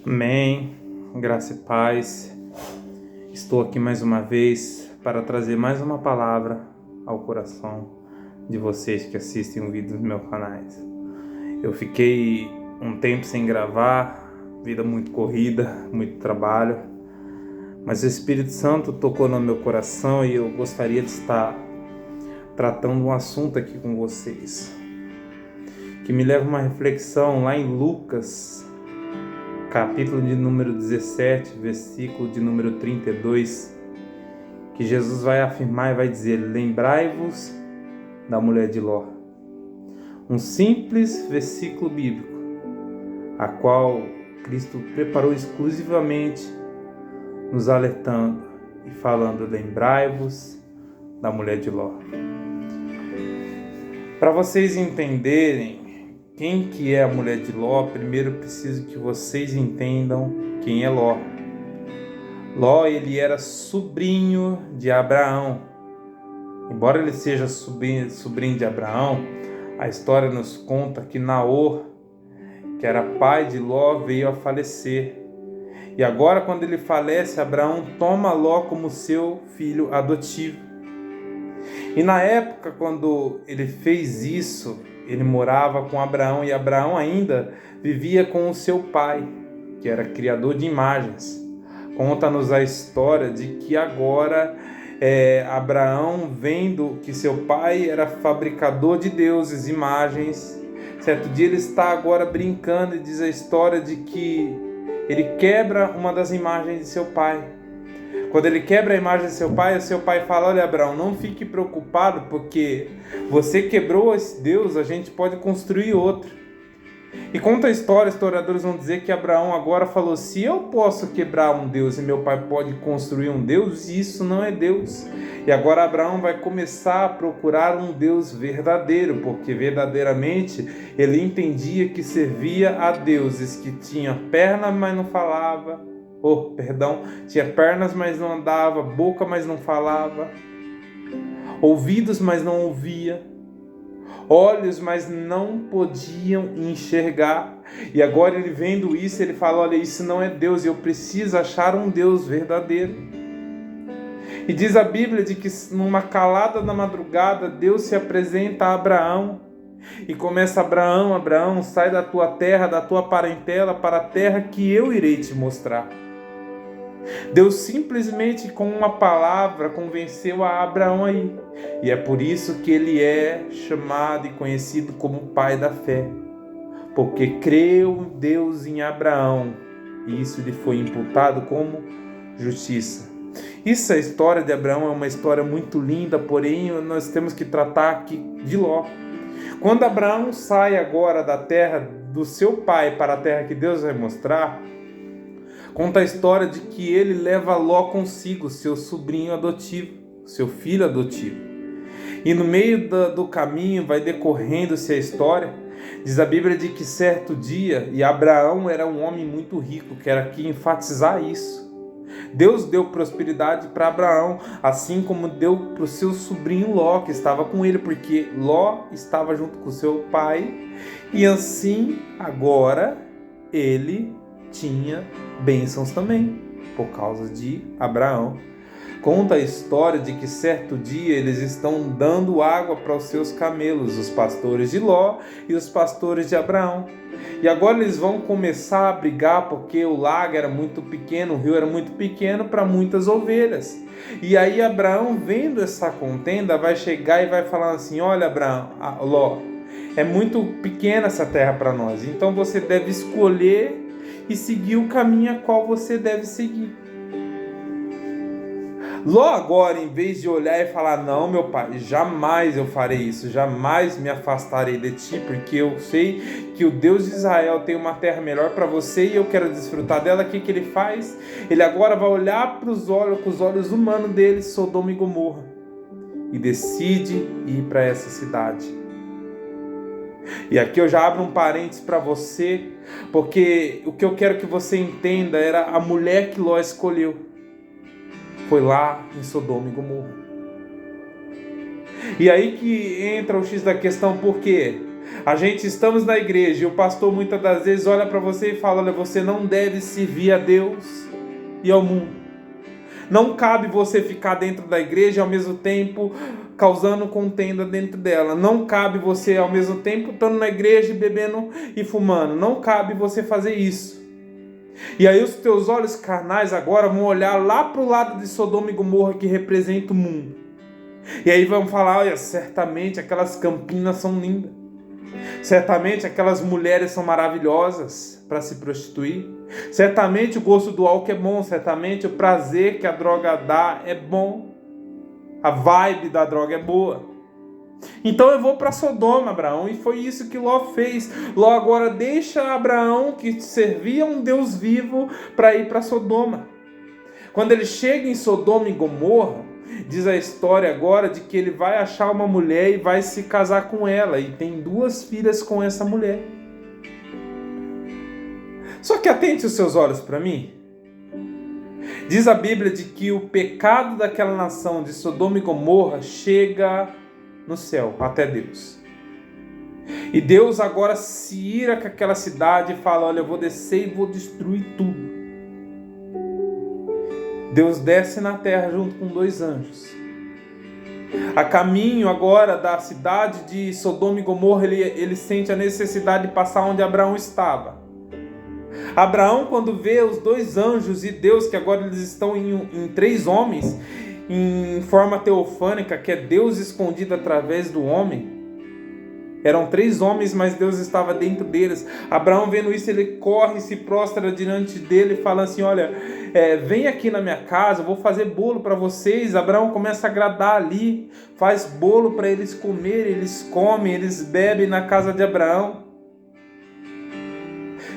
Amém, graça e paz. Estou aqui mais uma vez para trazer mais uma palavra ao coração de vocês que assistem o vídeo dos meus canais. Eu fiquei um tempo sem gravar, vida muito corrida, muito trabalho, mas o Espírito Santo tocou no meu coração e eu gostaria de estar tratando um assunto aqui com vocês, que me leva a uma reflexão lá em Lucas, capítulo de número 17, versículo de número 32, que Jesus vai afirmar e vai dizer: lembrai-vos da mulher de Ló. Um simples versículo bíblico, a qual Cristo preparou exclusivamente, nos alertando e falando: lembrai-vos da mulher de Ló. Para vocês entenderem quem que é a mulher de Ló, primeiro preciso que vocês entendam quem é Ló. Ló, ele era sobrinho de Abraão. Embora ele seja sobrinho de Abraão, a história nos conta que Naor, que era pai de Ló, veio a falecer. E agora, quando ele falece, Abraão toma Ló como seu filho adotivo. E na época, quando ele fez isso, ele morava com Abraão, e Abraão ainda vivia com o seu pai, que era criador de imagens. Conta-nos a história de que agora Abraão, vendo que seu pai era fabricador de deuses, imagens, certo dia ele está agora brincando e diz a história de que ele quebra uma das imagens de seu pai. Quando ele quebra a imagem de seu pai, o seu pai fala: olha, Abraão, não fique preocupado, porque você quebrou esse Deus, a gente pode construir outro. E conta a história, historiadores vão dizer que Abraão agora falou: se eu posso quebrar um Deus e meu pai pode construir um Deus, isso não é Deus. E agora Abraão vai começar a procurar um Deus verdadeiro, porque verdadeiramente ele entendia que servia a deuses que tinham perna, mas não falava. Tinha pernas, mas não andava, boca, mas não falava, ouvidos, mas não ouvia, olhos, mas não podiam enxergar. E agora ele vendo isso, ele fala: olha, isso não é Deus, eu preciso achar um Deus verdadeiro. E diz a Bíblia de que numa calada da madrugada, Deus se apresenta a Abraão e começa: Abraão, sai da tua terra, da tua parentela, para a terra que eu irei te mostrar. Deus simplesmente com uma palavra convenceu a Abraão aí. E é por isso que ele é chamado e conhecido como o pai da fé. Porque creu Deus em Abraão e isso lhe foi imputado como justiça. Essa história de Abraão é uma história muito linda, porém nós temos que tratar aqui de Ló. Quando Abraão sai agora da terra do seu pai para a terra que Deus vai mostrar, conta a história de que ele leva Ló consigo, seu sobrinho adotivo, seu filho adotivo. E no meio do caminho vai decorrendo-se a história. Diz a Bíblia de que certo dia, e Abraão era um homem muito rico, quero aqui enfatizar isso. Deus deu prosperidade para Abraão, assim como deu para o seu sobrinho Ló, que estava com ele, porque Ló estava junto com seu pai, e assim agora ele tinha bênçãos também, por causa de Abraão. Conta a história de que certo dia eles estão dando água para os seus camelos, os pastores de Ló e os pastores de Abraão. E agora eles vão começar a brigar porque o lago era muito pequeno, o rio era muito pequeno para muitas ovelhas. E aí Abraão, vendo essa contenda, vai chegar e vai falar assim: olha, Ló, é muito pequena essa terra para nós, então você deve escolher e seguir o caminho a qual você deve seguir. Ló agora, em vez de olhar e falar: não, meu pai, jamais eu farei isso, jamais me afastarei de ti, porque eu sei que o Deus de Israel tem uma terra melhor para você e eu quero desfrutar dela. O que ele faz? Ele agora vai olhar para os olhos, com os olhos humanos dele, Sodoma e Gomorra, e decide ir para essa cidade. E aqui eu já abro um parênteses para você, porque o que eu quero que você entenda era a mulher que Ló escolheu. Foi lá em Sodoma e Gomorra. E aí que entra o X da questão, por quê? Estamos na igreja e o pastor muitas das vezes olha para você e fala: olha, você não deve servir a Deus e ao mundo. Não cabe você ficar dentro da igreja e ao mesmo tempo causando contenda dentro dela. Não cabe você ao mesmo tempo estando na igreja e bebendo e fumando. Não cabe você fazer isso. E aí os teus olhos carnais agora vão olhar lá para o lado de Sodoma e Gomorra, que representa o mundo. E aí vão falar: olha, certamente aquelas campinas são lindas. Certamente aquelas mulheres são maravilhosas para se prostituir. Certamente o gosto do álcool é bom. Certamente o prazer que a droga dá é bom. A vibe da droga é boa. Então eu vou para Sodoma, Abraão, e foi isso que Ló fez. Ló agora deixa Abraão, que servia um Deus vivo, para ir para Sodoma. Quando ele chega em Sodoma e Gomorra, diz a história agora de que ele vai achar uma mulher e vai se casar com ela, e tem 2 filhas com essa mulher. Só que atente os seus olhos para mim. Diz a Bíblia de que o pecado daquela nação de Sodoma e Gomorra chega no céu, até Deus. E Deus agora se ira com aquela cidade e fala: olha, eu vou descer e vou destruir tudo. Deus desce na terra junto com 2 anjos. A caminho agora da cidade de Sodoma e Gomorra, ele sente a necessidade de passar onde Abraão estava. Abraão, quando vê os 2 anjos e Deus, que agora eles estão em 3 homens, em forma teofânica, que é Deus escondido através do homem. Eram 3 homens, mas Deus estava dentro deles. Abraão, vendo isso, ele corre e se prostra diante dele, falando assim: olha, vem aqui na minha casa, eu vou fazer bolo para vocês. Abraão começa a agradar ali, faz bolo para eles comerem, eles comem, eles bebem na casa de Abraão.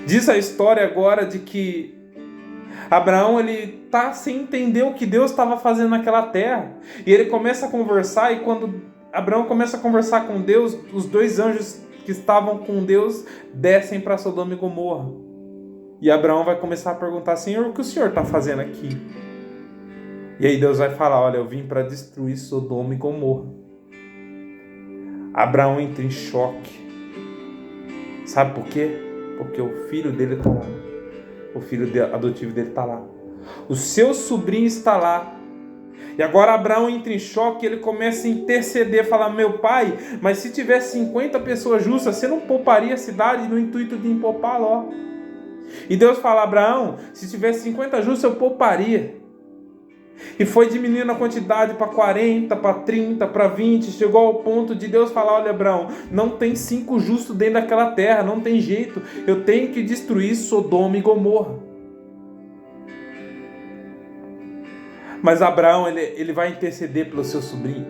Diz a história agora de que Abraão, ele está sem entender o que Deus estava fazendo naquela terra. E ele começa a conversar, e quando Abraão começa a conversar com Deus, os 2 anjos que estavam com Deus descem para Sodoma e Gomorra. E Abraão vai começar a perguntar: Senhor, o que o Senhor está fazendo aqui? E aí Deus vai falar: olha, eu vim para destruir Sodoma e Gomorra. Abraão entra em choque. Sabe por quê? Porque o filho dele está lá. O filho adotivo dele está lá. O seu sobrinho está lá. E agora Abraão entra em choque, ele começa a interceder, falar: meu pai, mas se tivesse 50 pessoas justas, você não pouparia a cidade no intuito de poupar Ló? E Deus fala: Abraão, se tivesse 50 justos, eu pouparia. E foi diminuindo a quantidade para 40, para 30, para 20, chegou ao ponto de Deus falar: olha, Abraão, não tem 5 justos dentro daquela terra, não tem jeito, eu tenho que destruir Sodoma e Gomorra. Mas Abraão, ele vai interceder pelo seu sobrinho.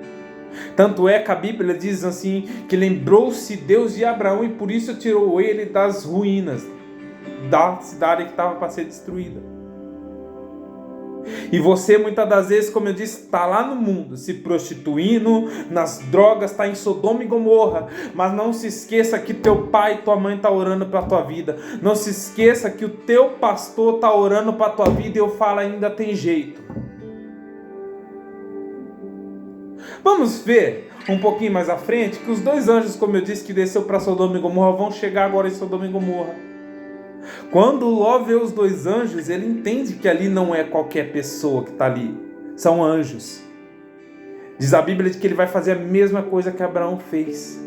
Tanto é que a Bíblia diz assim, que lembrou-se Deus de Abraão e por isso tirou ele das ruínas da cidade que estava para ser destruída. E você, muitas das vezes, como eu disse, está lá no mundo, se prostituindo, nas drogas, está em Sodoma e Gomorra. Mas não se esqueça que teu pai e tua mãe estão orando para a tua vida. Não se esqueça que o teu pastor está orando para a tua vida, e eu falo: ainda tem jeito. Vamos ver um pouquinho mais à frente que os 2 anjos, como eu disse, que desceu para Sodoma e Gomorra, vão chegar agora em Sodoma e Gomorra. Quando Ló vê os 2 anjos, ele entende que ali não é qualquer pessoa que está ali, são anjos. Diz a Bíblia de que ele vai fazer a mesma coisa que Abraão fez.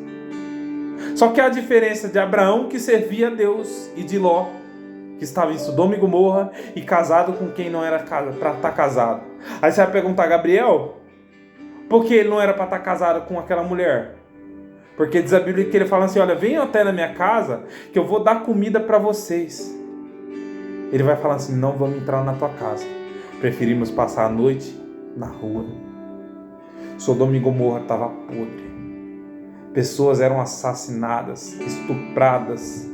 Só que há a diferença de Abraão, que servia a Deus, e de Ló, que estava em Sodoma e Gomorra e casado com quem não era para estar casado. Aí você vai perguntar: Gabriel, por que ele não era para estar casado com aquela mulher? Porque diz a Bíblia que ele fala assim: olha, venham até na minha casa que eu vou dar comida para vocês. Ele vai falar assim: não vamos entrar na tua casa, preferimos passar a noite na rua. Sodoma e Gomorra estava podre. Pessoas eram assassinadas, estupradas.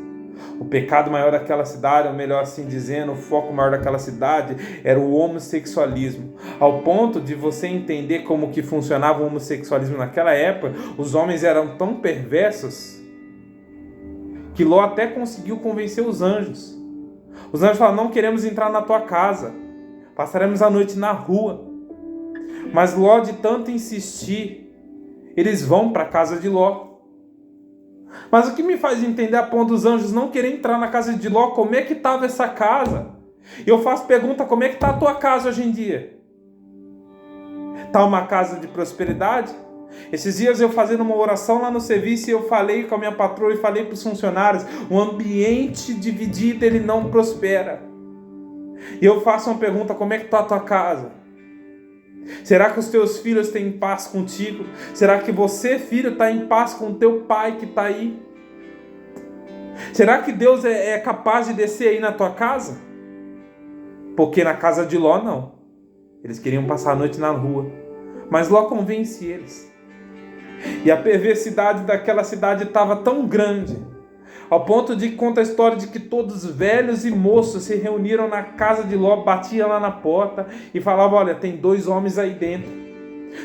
O pecado maior daquela cidade, ou melhor assim dizendo, o foco maior daquela cidade era o homossexualismo. Ao ponto de você entender como que funcionava o homossexualismo naquela época, os homens eram tão perversos que Ló até conseguiu convencer os anjos. Os anjos falaram: não queremos entrar na tua casa, passaremos a noite na rua. Mas Ló, de tanto insistir, eles vão para a casa de Ló. Mas o que me faz entender a ponto dos anjos não querer entrar na casa de Ló, como é que estava essa casa? E eu faço pergunta, como é que está a tua casa hoje em dia? Está uma casa de prosperidade? Esses dias eu fazendo uma oração lá no serviço e eu falei com a minha patroa e falei para os funcionários, um ambiente dividido ele não prospera. E eu faço uma pergunta, como é que está a tua casa? Será que os teus filhos têm paz contigo? Será que você, filho, está em paz com o teu pai que está aí? Será que Deus é capaz de descer aí na tua casa? Porque na casa de Ló não. Eles queriam passar a noite na rua. Mas Ló convence eles. E a perversidade daquela cidade estava tão grande, ao ponto de que conta a história de que todos velhos e moços se reuniram na casa de Ló, batiam lá na porta e falavam, olha, tem 2 homens aí dentro.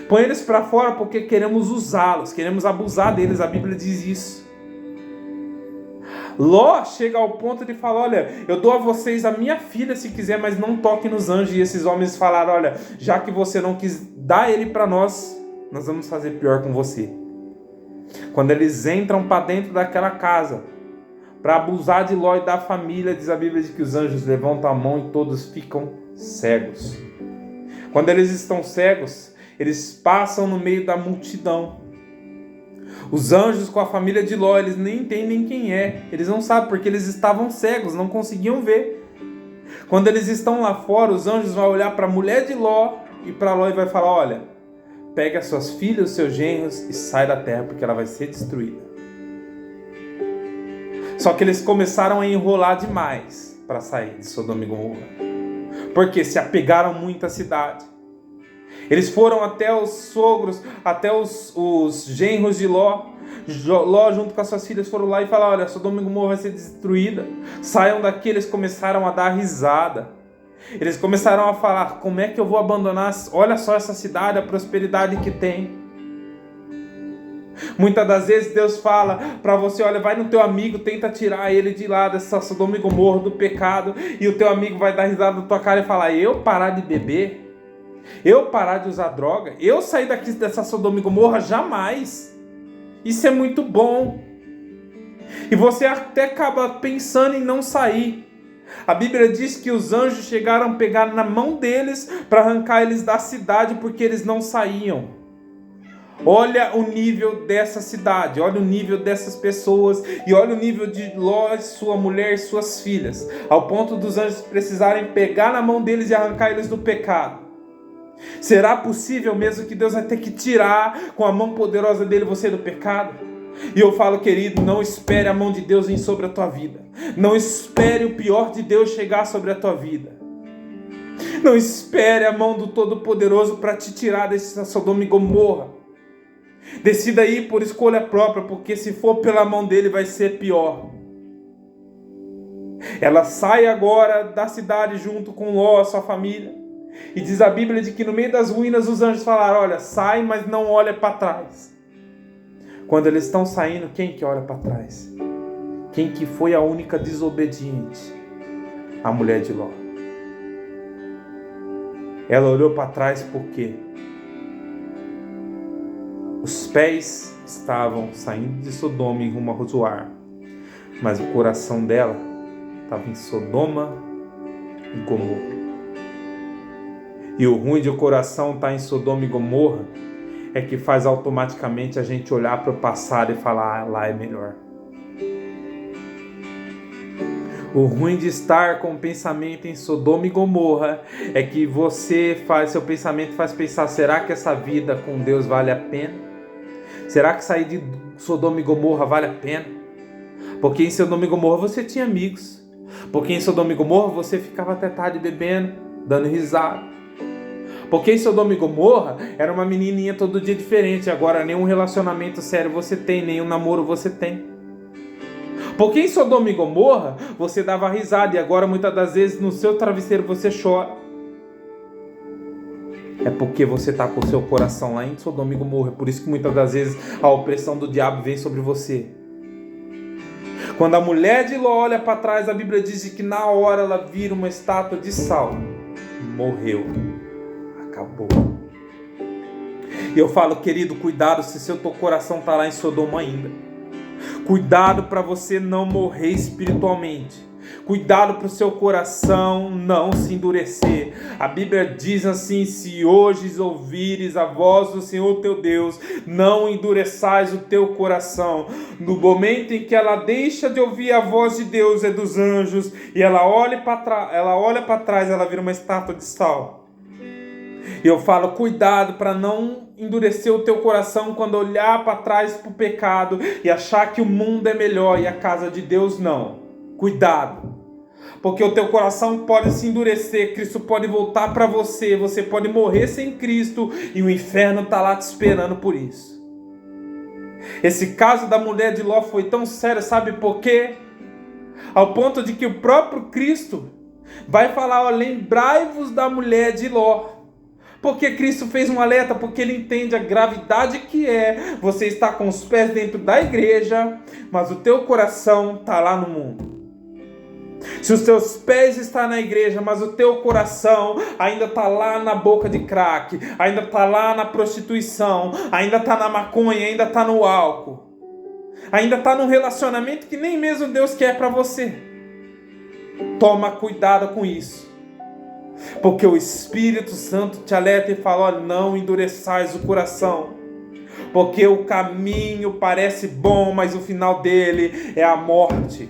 Põe eles para fora porque queremos usá-los, queremos abusar deles, a Bíblia diz isso. Ló chega ao ponto de falar, olha, eu dou a vocês a minha filha se quiser, mas não toque nos anjos. E esses homens falaram, olha, já que você não quis dar ele para nós vamos fazer pior com você. Quando eles entram para dentro daquela casa, para abusar de Ló e da família, diz a Bíblia de que os anjos levantam a mão e todos ficam cegos. Quando eles estão cegos, eles passam no meio da multidão. Os anjos com a família de Ló, eles nem entendem quem é. Eles não sabem porque eles estavam cegos, não conseguiam ver. Quando eles estão lá fora, os anjos vão olhar para a mulher de Ló e para Ló e vai falar, olha, pega as suas filhas, os seus genros e sai da terra porque ela vai ser destruída. Só que eles começaram a enrolar demais para sair de Sodoma e Gomorra. Porque se apegaram muito à cidade. Eles foram até os sogros, até os genros de Ló. Ló junto com as suas filhas foram lá e falaram, olha, Sodoma e Gomorra vai ser destruída. Saiam daqui. Eles começaram a dar risada. Eles começaram a falar, como é que eu vou abandonar? Olha só essa cidade, a prosperidade que tem. Muitas das vezes Deus fala para você, olha, vai no teu amigo, tenta tirar ele de lá dessa Sodoma e Gomorra, do pecado, e o teu amigo vai dar risada na tua cara e falar, eu parar de beber? Eu parar de usar droga? Eu sair daqui dessa Sodoma e Gomorra? Jamais. Isso é muito bom. E você até acaba pensando em não sair. A Bíblia diz que os anjos chegaram a pegar na mão deles para arrancar eles da cidade porque eles não saíam. Olha o nível dessa cidade, olha o nível dessas pessoas e olha o nível de Ló, sua mulher e suas filhas, ao ponto dos anjos precisarem pegar na mão deles e arrancar eles do pecado. Será possível mesmo que Deus vai ter que tirar com a mão poderosa dele você do pecado? E eu falo, querido, não espere a mão de Deus vir sobre a tua vida. Não espere o pior de Deus chegar sobre a tua vida. Não espere a mão do Todo-Poderoso para te tirar desse Sodoma e Gomorra. Decida ir por escolha própria, porque se for pela mão dele vai ser pior. Ela sai agora da cidade junto com Ló, a sua família. E diz a Bíblia de que no meio das ruínas os anjos falaram, olha, sai, mas não olha para trás. Quando eles estão saindo, quem que olha para trás? Quem que foi a única desobediente? A mulher de Ló. Ela olhou para trás porque os pés estavam saindo de Sodoma em rumo a Zoar, mas o coração dela estava em Sodoma e Gomorra. E o ruim de o coração estar em Sodoma e Gomorra é que faz automaticamente a gente olhar para o passado e falar, lá é melhor. O ruim de estar com o pensamento em Sodoma e Gomorra é que seu pensamento faz pensar, será que essa vida com Deus vale a pena? Será que sair de Sodoma e Gomorra vale a pena? Porque em Sodoma e Gomorra você tinha amigos. Porque em Sodoma e Gomorra você ficava até tarde bebendo, dando risada. Porque em Sodoma e Gomorra era uma menininha todo dia diferente. Agora nenhum relacionamento sério você tem, nenhum namoro você tem. Porque em Sodoma e Gomorra você dava risada e agora muitas das vezes no seu travesseiro você chora. É porque você está com o seu coração lá em Sodoma e Gomorra. É por isso que muitas das vezes a opressão do diabo vem sobre você. Quando a mulher de Ló olha para trás, a Bíblia diz que na hora ela vira uma estátua de sal. Morreu. Acabou. E eu falo, querido, cuidado se seu teu coração está lá em Sodoma ainda. Cuidado para você não morrer espiritualmente. Cuidado para o seu coração não se endurecer. A Bíblia diz assim: se hoje ouvires a voz do Senhor teu Deus, não endureçais o teu coração. No momento em que ela deixa de ouvir a voz de Deus, é dos anjos, e ela olha para trás, ela vira uma estátua de sal. E eu falo, cuidado para não endurecer o teu coração quando olhar para trás para o pecado e achar que o mundo é melhor e a casa de Deus não. Cuidado, porque o teu coração pode se endurecer, Cristo pode voltar para você, você pode morrer sem Cristo e o inferno está lá te esperando por isso. Esse caso da mulher de Ló foi tão sério, sabe por quê? Ao ponto de que o próprio Cristo vai falar, lembrai-vos da mulher de Ló. Porque Cristo fez um alerta, porque Ele entende a gravidade que é você estar com os pés dentro da igreja, mas o teu coração está lá no mundo. Se os teus pés estão na igreja, mas o teu coração ainda está lá na boca de crack, ainda está lá na prostituição, ainda está na maconha, ainda está no álcool, ainda está num relacionamento que nem mesmo Deus quer para você. Toma cuidado com isso. Porque o Espírito Santo te alerta e fala, olha, não endureçais o coração. Porque o caminho parece bom, mas o final dele é a morte.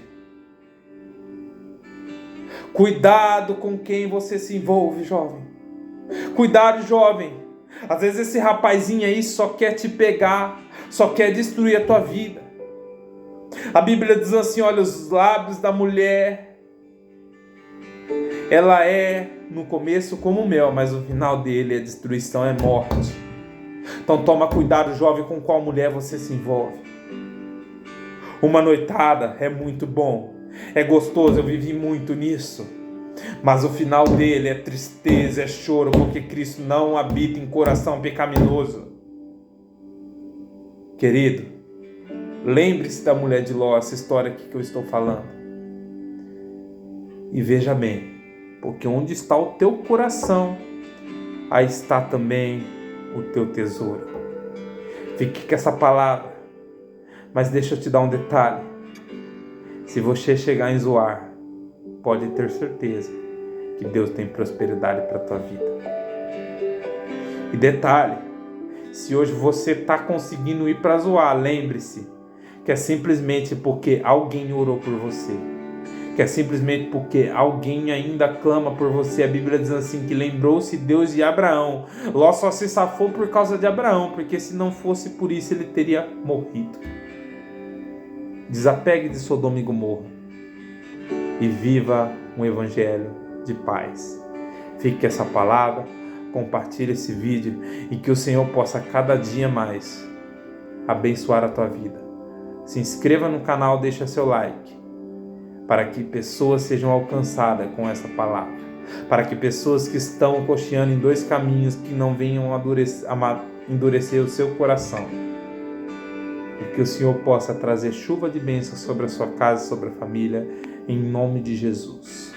Cuidado com quem você se envolve, jovem. Cuidado, jovem. Às vezes esse rapazinho aí só quer te pegar, só quer destruir a tua vida. A Bíblia diz assim, olha, os lábios da mulher, ela é no começo como mel, mas o final dele é destruição, é morte. Então toma cuidado, jovem, com qual mulher você se envolve. Uma noitada é muito bom, é gostoso, eu vivi muito nisso. Mas o final dele é tristeza, é choro, porque Cristo não habita em coração pecaminoso. Querido, lembre-se da mulher de Ló, essa história aqui que eu estou falando. E veja bem, porque onde está o teu coração, aí está também o teu tesouro. Fique com essa palavra, mas deixa eu te dar um detalhe. Se você chegar em Zoar, pode ter certeza que Deus tem prosperidade para a tua vida. E detalhe, se hoje você está conseguindo ir para Zoar, lembre-se que é simplesmente porque alguém orou por você. Que é simplesmente porque alguém ainda clama por você. A Bíblia diz assim, que lembrou-se Deus de Abraão. Ló só se safou por causa de Abraão, porque se não fosse por isso ele teria morrido. Desapegue de Sodoma e Gomorra e viva um evangelho de paz. Fique com essa palavra, compartilhe esse vídeo e que o Senhor possa cada dia mais abençoar a tua vida. Se inscreva no canal, deixa seu like, para que pessoas sejam alcançadas com essa palavra, para que pessoas que estão cocheando em dois caminhos que não venham endurecer o seu coração, e que o Senhor possa trazer chuva de bênção sobre a sua casa, sobre a família, em nome de Jesus.